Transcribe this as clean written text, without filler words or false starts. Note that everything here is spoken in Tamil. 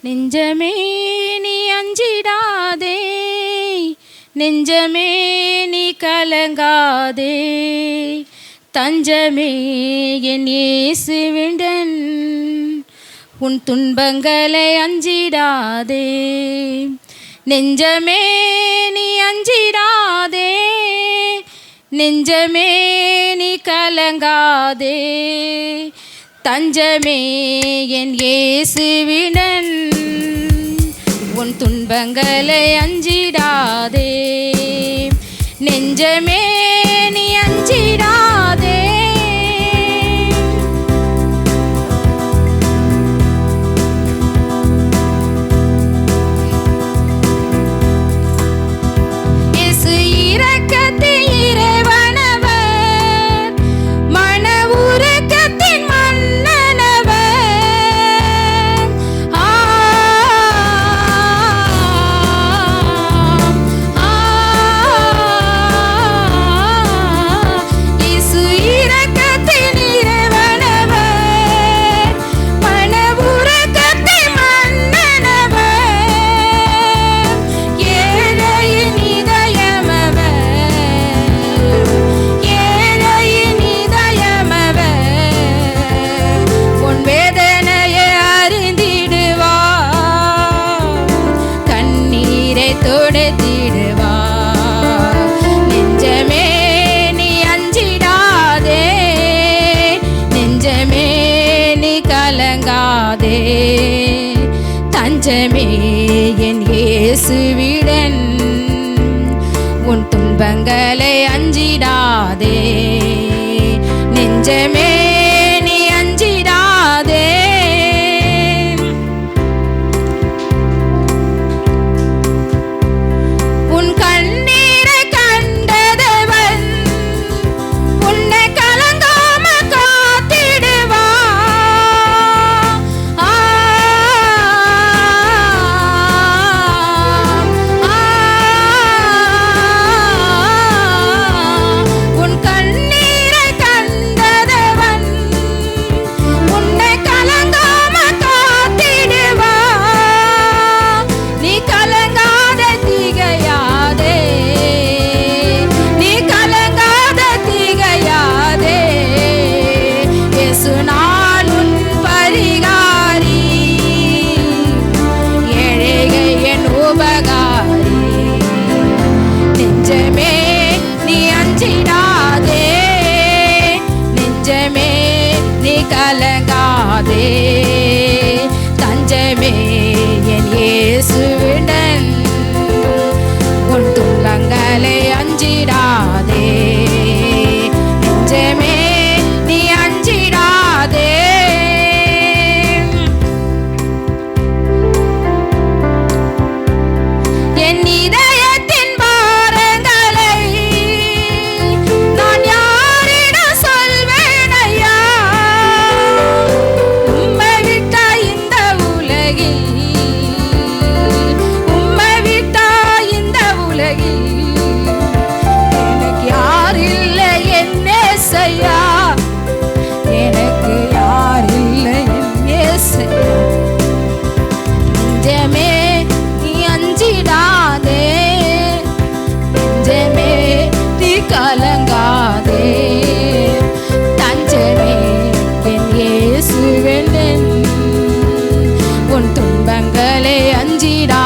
நெஞ்சமே நீ அஞ்சிடாதே, நெஞ்சமே நீ கலங்காதே, தஞ்சமே என் இயேசுவிடன் உன் துன்பங்களை அஞ்சிடாதே. நெஞ்சமே நீ அஞ்சிடாதே, நெஞ்சமே நீ கலங்காதே, தஞ்சமே என் இயேசுவிடன் உன் துன்பங்களை அஞ்சிடாதே. நெஞ்சமே நீ அஞ்சிடாதே. இயேசு இரக்கத்தின் இறைவனவர், மன உருக்கத்தின் மன்னனவர். இயேசு இரக்கத்தின் இறைவனவர், மன உருக்கத்தின் மன்னனவர். ஏழையின் இதயமவர், ஏழையின் இதயமவர். உன் வேதனையை அறிந்திடுவார், கண்ணீரை துடைத்திடுவார். நெஞ்சமே நீ அஞ்சிடாதே, நெஞ்சமே நீ கலங்காதே, தஞ்சமே என் இயேசுவிடன் உன் துன்பங்களை அஞ்சிடாதே. நெஞ்சமே நீ அஞ்சிடாதே. உன் கண்ணீரை கண்டதவன் உன்னை கலங்காம காத்திடுவான். உன் கண்ணீரை கண்டதவன் உன்னை கலங்காம காத்திடுவான். நீ கலங்காத திகையாதே, நீ கலங்காத திகையாதே. இயேசு நான் உன் பரிகாரி, ஏழைகை என் உபகாரி. நெஞ்சமே நீ அஞ்சிடாதே, நெஞ்சமே நீ கலங்காதே, தஞ்சமே என் இயேசுவிடன் உன் துன்பங்களை அஞ்சிடாதே. நெஞ்சமே நீ அஞ்சிடாதே. என் இதயத்தின் பாரங்களை நான் யாரிடம் சொல்வேன் ஐயா? உம்மை விட்டா இந்த உலகில், உம்மை விட்டா இந்த உலகில் எனக்கு யார் இல்லை என் ஏசையா, எனக்கு யார் இல்லை என் ஏசையா. நெஞ்சமே நீ அஞ்சிடாதே, நெஞ்சமே நீ கலங்காதே, தஞ்சமே என் இயேசுவிடன் உன் துன்பங்களை அஞ்சிடா.